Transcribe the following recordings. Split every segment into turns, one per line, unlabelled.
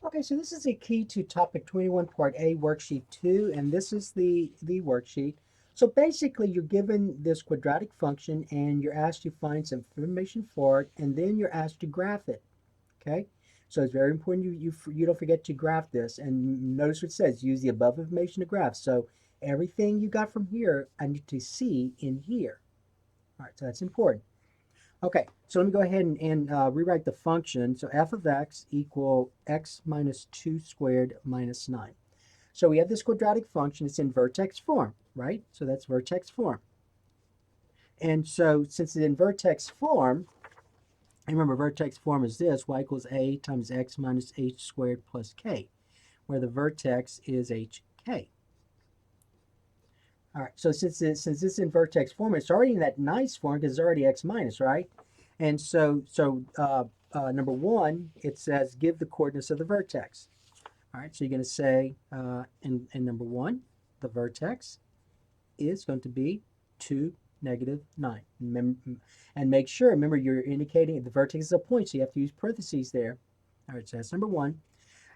Okay, so this is a key to topic 21, part A, worksheet 2, and this is the worksheet. So basically, you're given this quadratic function and you're asked to find some information for it, and then you're asked to graph it, okay? So it's very important you don't forget to graph this, and notice what it says, use the above information to graph. So everything you got from here, I need to see in here. All right, so that's important. Okay, so let me go ahead and rewrite the function. So f of x equal x minus 2 squared minus 9. So we have this quadratic function. It's in vertex form, right? So that's vertex form. And so since it's in vertex form, and remember vertex form is this, y equals a times x minus h squared plus k, where the vertex is hk. All right, so since it's in vertex form, it's already in that nice form because it's already x minus, right? And number one, it says give the coordinates of the vertex. All right, so you're going to say in number one, the vertex is going to be 2, -9. And make sure, remember, you're indicating the vertex is a point, so you have to use parentheses there. All right, so that's number one.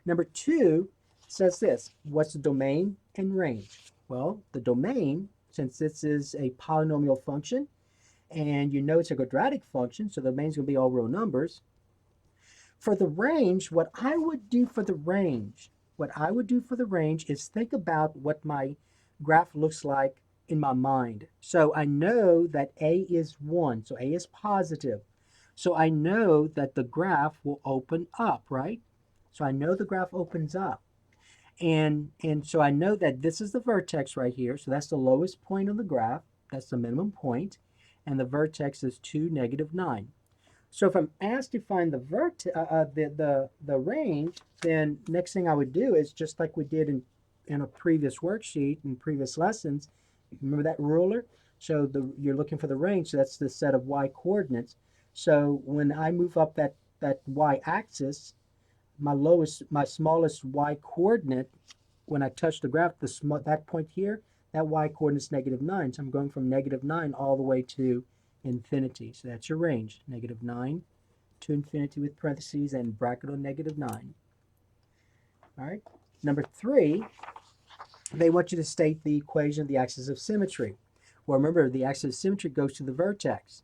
Number two says this, what's the domain and range? Well, the domain, since this is a polynomial function, and you know it's a quadratic function, so the domain is going to be all real numbers. For the range, what I would do for the range is think about what my graph looks like in my mind. So I know that A is 1, so A is positive. So I know that the graph will open up, right? So I know the graph opens up. And so I know that this is the vertex right here. So that's the lowest point of the graph. That's the minimum point. And the vertex is 2, -9. So if I'm asked to find the range, then next thing I would do is just like we did in a previous worksheet in previous lessons. Remember that ruler? So you're looking for the range. So that's the set of y coordinates. So when I move up that y axis, my smallest y coordinate, when I touch the graph, that point here, that y coordinate is -9. So I'm going from -9 all the way to infinity. So that's your range, -9 to infinity with parentheses and bracket on -9. All right. Number three, they want you to state the equation of the axis of symmetry. Well, remember, the axis of symmetry goes to the vertex.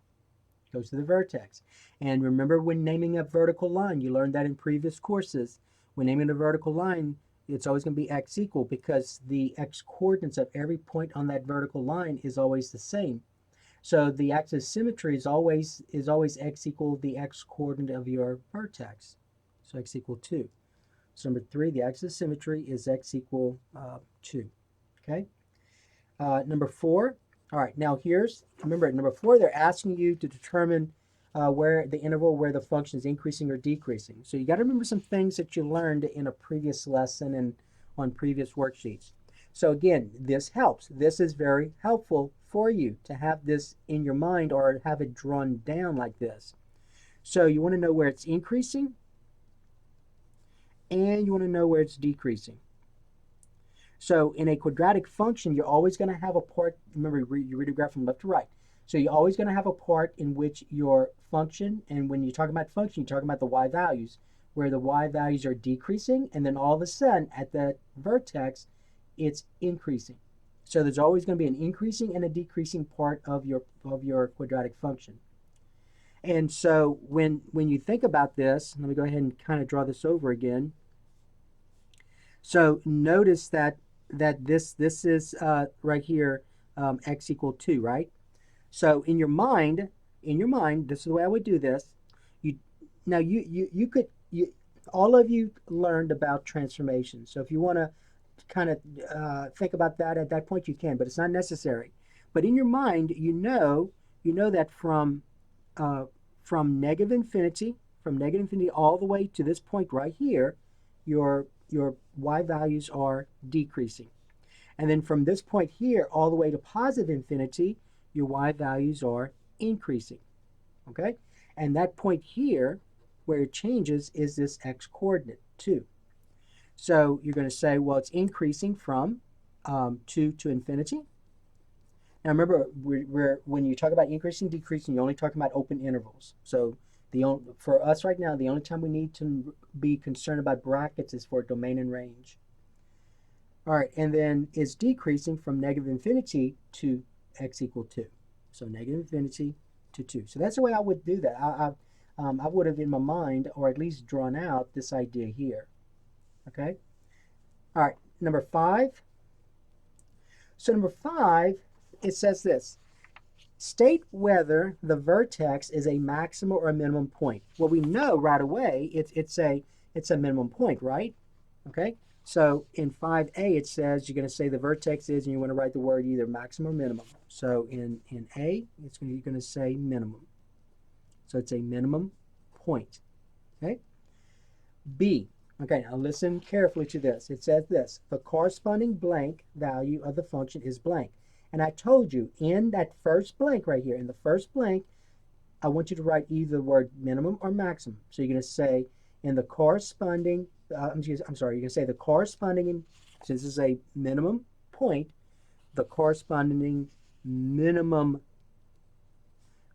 Goes to the vertex. And remember when naming a vertical line, you learned that in previous courses. When naming a vertical line, it's always going to be x equal because the x coordinates of every point on that vertical line is always the same. So the axis of symmetry is always x equal the x coordinate of your vertex. So x equal 2. So number 3, the axis of symmetry is x equal 2. Okay. Number 4. All right. Now remember at number 4, they're asking you to determine where the interval where the function is increasing or decreasing. So you got to remember some things that you learned in a previous lesson and on previous worksheets. So again, this helps. This is very helpful for you to have this in your mind or have it drawn down like this. So you want to know where it's increasing and you want to know where it's decreasing. So in a quadratic function, you're always going to have a part, remember you read a graph from left to right. So you're always going to have a part in which your function, and when you talk about function, you're talking about the y values, where the y values are decreasing, and then all of a sudden at that vertex, it's increasing. So there's always going to be an increasing and a decreasing part of your quadratic function. And so when you think about this, let me go ahead and kind of draw this over again. So notice that this is right here x equal 2, right? So in your mind, this is the way I would do this. You could all of you learned about transformation. So if you want to kind of think about that at that point, you can, but it's not necessary. But in your mind, you know that from negative infinity all the way to this point right here, your y values are decreasing. And then from this point here all the way to positive infinity, your y values are increasing. Okay? And that point here where it changes is this x coordinate, 2. So you're going to say, well, it's increasing from 2 to infinity. Now remember, when you talk about increasing, decreasing, you're only talking about open intervals. So For us right now, the only time we need to be concerned about brackets is for domain and range. All right, and then it's decreasing from negative infinity to x equal 2. So negative infinity to 2. So that's the way I would do that. I would have in my mind, or at least drawn out, this idea here. Okay? All right, number 5. So number 5, it says this. State whether the vertex is a maximum or a minimum point. Well, we know right away it's a minimum point, right? Okay? So in 5a, it says you're going to say the vertex is, and you want to write the word either maximum or minimum. So in A, you're going to say minimum. So it's a minimum point. Okay? B, okay, now listen carefully to this. It says this, the corresponding blank value of the function is blank. And I told you, in that first blank right here, in the first blank, I want you to write either the word minimum or maximum. So you're going to say in the corresponding, you're going to say the corresponding, since this is a minimum point, the corresponding minimum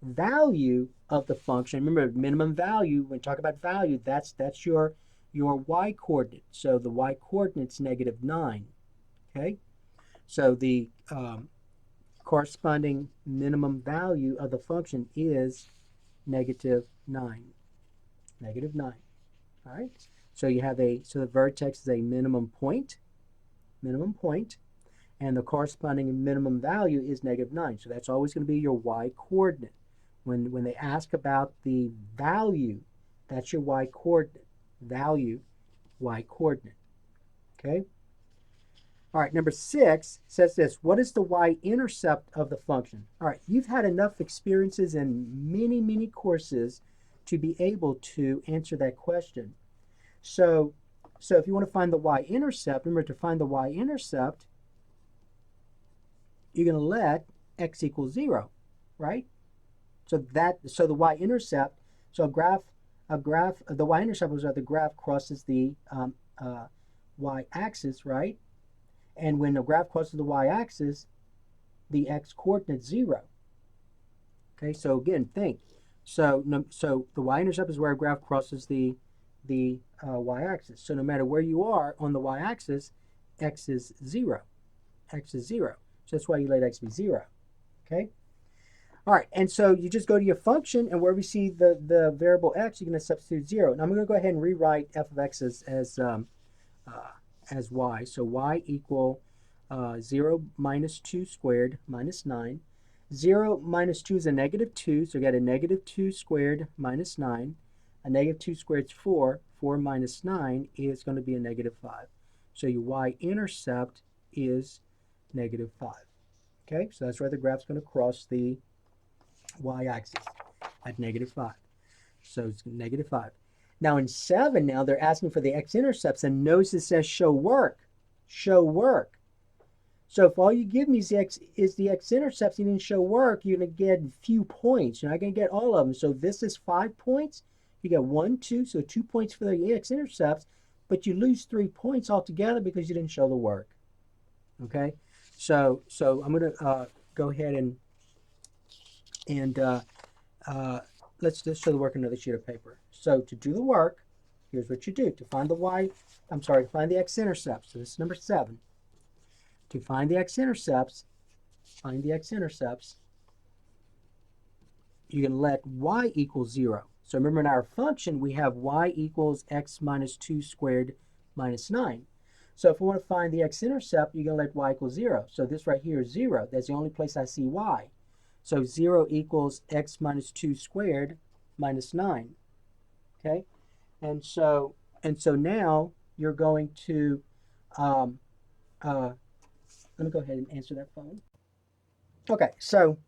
value of the function. Remember, minimum value, when we talk about value, that's your y-coordinate. So the y-coordinate's -9. Okay? So the corresponding minimum value of the function is -9. -9. All right? So you have so the vertex is a minimum point, and the corresponding minimum value is -9. So that's always going to be your y-coordinate. When they ask about the value, that's your y-coordinate. Value, y-coordinate. Okay? All right, number 6 says this. What is the y-intercept of the function? All right, you've had enough experiences in many, many courses to be able to answer that question. So if you want to find the y-intercept, remember to find the y-intercept, you're going to let x equal 0, right? So the y-intercept, so the y-intercept was where the graph crosses the y-axis, right? And when the graph crosses the y-axis, the x-coordinate is 0. Okay, so again, think. So the y-intercept is where a graph crosses the y-axis. So no matter where you are on the y-axis, x is 0. X is 0. So that's why you let x be 0. Okay? All right, and so you just go to your function, and where we see the variable x, you're going to substitute 0. Now I'm going to go ahead and rewrite f of x as y. So y equal 0 minus 2 squared minus 9. 0 minus 2 is a -2, so you got a -2 squared minus 9. A -2 squared is 4. 4 minus 9 is going to be a -5. So your y-intercept is -5. Okay, so that's where the graph's going to cross the y-axis at -5. So it's -5. Now in 7, they're asking for the x-intercepts, and notice it says show work. Show work. So if all you give me is the x-intercepts, you didn't show work, you're going to get a few points. You're not going to get all of them. So this is 5 points. You get 1, 2, so 2 points for the x-intercepts, but you lose 3 points altogether because you didn't show the work. Okay? So I'm going to go ahead and let's just show the work on another sheet of paper. So to do the work, here's what you do. To find find the x-intercepts. So this is number 7. To find the x-intercepts, you're going to let y equal 0. So remember in our function, we have y equals x minus 2 squared minus 9. So if we want to find the x-intercept, you're going to let y equal 0. So this right here is 0. That's the only place I see y. So 0 equals x minus 2 squared minus 9. Okay? And so now you're going to, let me go ahead and answer that phone. Okay, so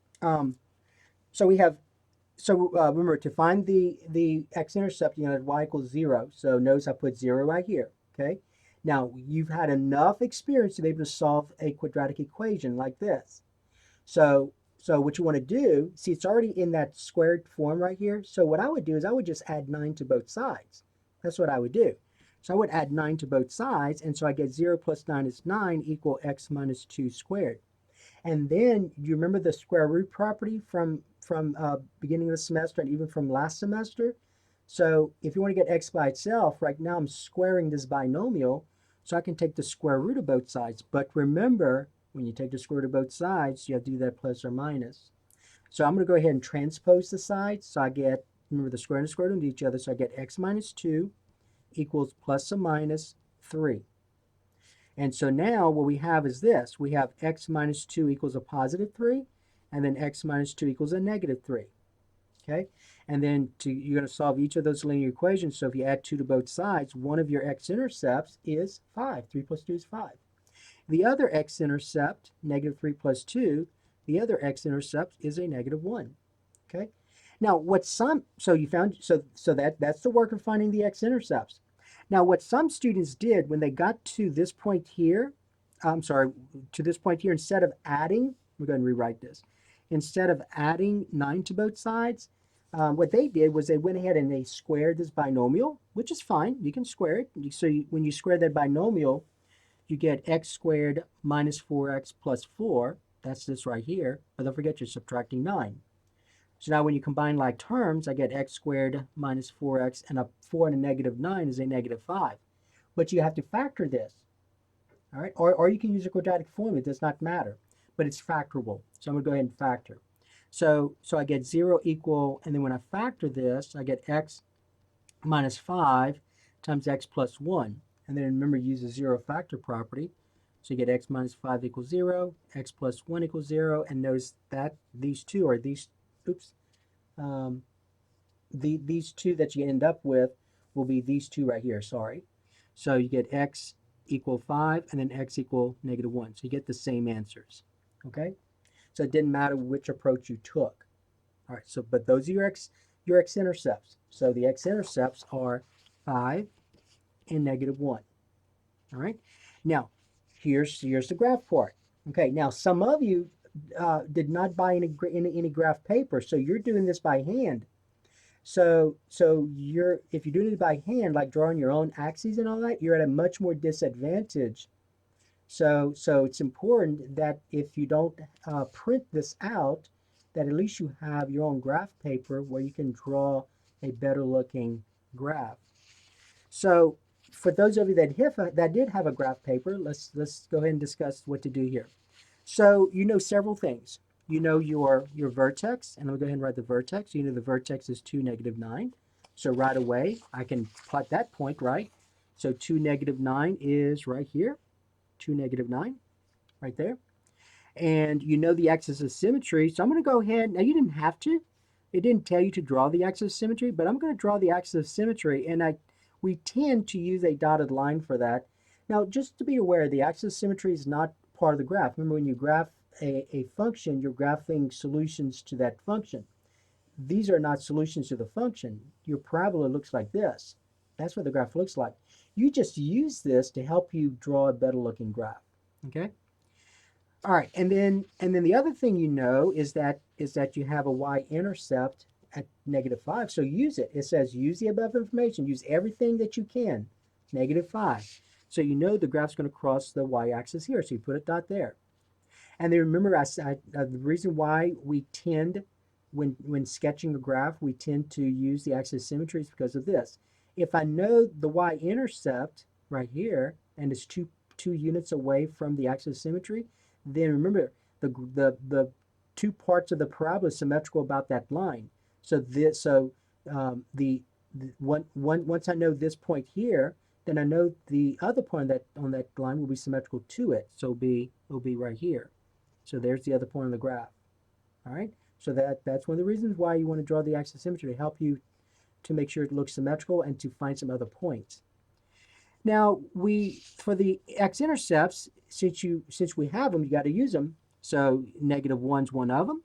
remember to find the x-intercept, you're going to let y equals 0. So notice I put 0 right here. Okay? Now you've had enough experience to be able to solve a quadratic equation like this. So what you want to do, see it's already in that squared form right here. So what I would do is I would just add 9 to both sides. That's what I would do. So I would add 9 to both sides, and so I get 0 plus 9 is 9 equal x minus 2 squared. And then you remember the square root property from from beginning of the semester and even from last semester. So if you want to get x by itself, right now I'm squaring this binomial, so I can take the square root of both sides. But remember, when you take the square root of both sides, you have to do that plus or minus. So I'm going to go ahead and transpose the sides. So I get, remember the square and the square root into each other, so I get x minus 2 equals plus or minus 3. And so now what we have is this. We have x minus 2 equals a positive 3, and then x minus 2 equals a negative 3. Okay? And then you're going to solve each of those linear equations. So if you add 2 to both sides, one of your x-intercepts is 5. 3 plus 2 is 5. The other x-intercept, negative 3 plus 2, the other x-intercept is a negative 1. Okay? Now, so you found, so that's the work of finding the x-intercepts. Now, what some students did when they got to this point here, to this point here, instead of adding, we're going to rewrite this. Instead of adding 9 to both sides, what they did was they went ahead and they squared this binomial, which is fine. You can square it. So when you square that binomial, you get x squared minus 4x plus 4. That's this right here. But don't forget you're subtracting 9. So now when you combine like terms, I get x squared minus 4x, and a 4 and a negative 9 is a negative 5. But you have to factor this. All right? Or you can use a quadratic formula. It does not matter. But it's factorable. So I'm going to go ahead and factor. So I get 0 equal, and then when I factor this, I get x minus 5 times x plus 1. And then remember, use the zero factor property. So you get x minus 5 equals 0, x plus 1 equals 0, and notice that these two are these, these two that you end up with will be these two right here, sorry. So you get x equal 5 and then x equal negative 1. So you get the same answers, okay? So it didn't matter which approach you took. All right, so but those are your x-intercepts. So the x-intercepts are 5 and negative 1. All right, now here's the graph part. Okay, now some of you did not buy any graph paper, so you're doing this by hand. So if you're doing it by hand, like drawing your own axes and all that, you're at a much more disadvantage. So it's important that if you don't print this out, that at least you have your own graph paper where you can draw a better looking graph. So for those of you that did have a graph paper, let's go ahead and discuss what to do here. So you know several things. You know your vertex, and I'm going to go ahead and write the vertex. You know the vertex is 2, negative 9. So right away, I can plot that point, right? So 2, negative 9 is right here. 2, negative 9, right there. And you know the axis of symmetry, so I'm going to go ahead. Now, you didn't have to. It didn't tell you to draw the axis of symmetry, but I'm going to draw the axis of symmetry, and we tend to use a dotted line for that. Now, just to be aware, the axis of symmetry is not part of the graph. Remember, when you graph a function, you're graphing solutions to that function. These are not solutions to the function. Your parabola looks like this. That's what the graph looks like. You just use this to help you draw a better looking graph. Okay? All right, and then the other thing you know is that you have a y-intercept at negative 5. So use it. It says use the above information. Use everything that you can. Negative 5. So you know the graph's going to cross the y-axis here. So you put a dot there. And then remember, the reason why we tend, when sketching a graph, we tend to use the axis of symmetry is because of this. If I know the y-intercept right here, and it's two units away from the axis of symmetry, then remember the two parts of the parabola is symmetrical about that line. So once I know this point here, then I know the other point on that line will be symmetrical to it. So it'll be right here. So there's the other point on the graph. All right. So that's one of the reasons why you want to draw the axis of symmetry, to help you to make sure it looks symmetrical and to find some other points. Now for the x-intercepts, since we have them, you got to use them. So negative 1's one of them,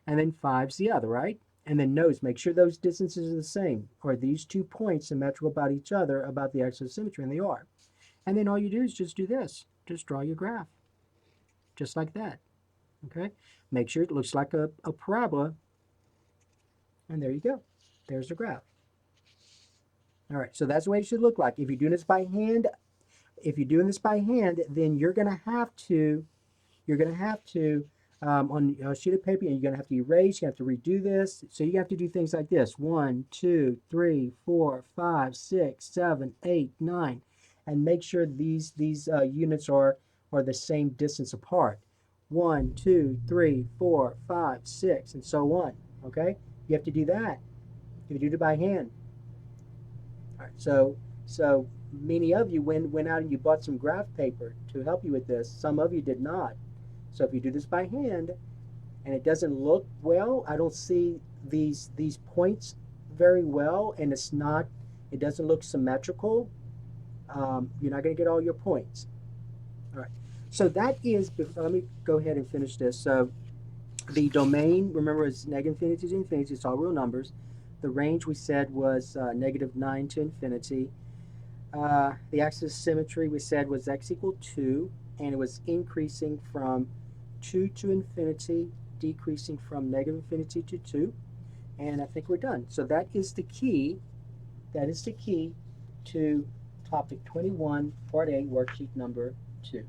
and then 5's the other, right? And then notice, make sure those distances are the same. Are these 2 points symmetrical about each other, about the axis of symmetry? And they are. And then all you do is just do this. Just draw your graph. Just like that. Okay? Make sure it looks like a parabola. And there you go. There's the graph. All right, so that's the way it should look like. If you're doing this by hand, then you're going to have to on a sheet of paper, and you're going to have to erase, you have to redo this. So you have to do things like this: 1, 2, 3, 4, 5, 6, 7, 8, 9, and make sure these units are the same distance apart. 1, 2, 3, 4, 5, 6, and so on. Okay, you have to do that. You do it by hand. All right, so many of you went out and you bought some graph paper to help you with this. Some of you did not. So if you do this by hand and it doesn't look well, I don't see these points very well, and it doesn't look symmetrical, you're not going to get all your points. All right. So that is, let me go ahead and finish this. So the domain, remember, is negative infinity to infinity. It's all real numbers. The range we said was -9 to infinity. The axis of symmetry we said was x equal 2, and it was increasing from 2 to infinity, decreasing from negative infinity to 2. And I think we're done. So that is the key. That is the key to topic 21, part A, worksheet number 2.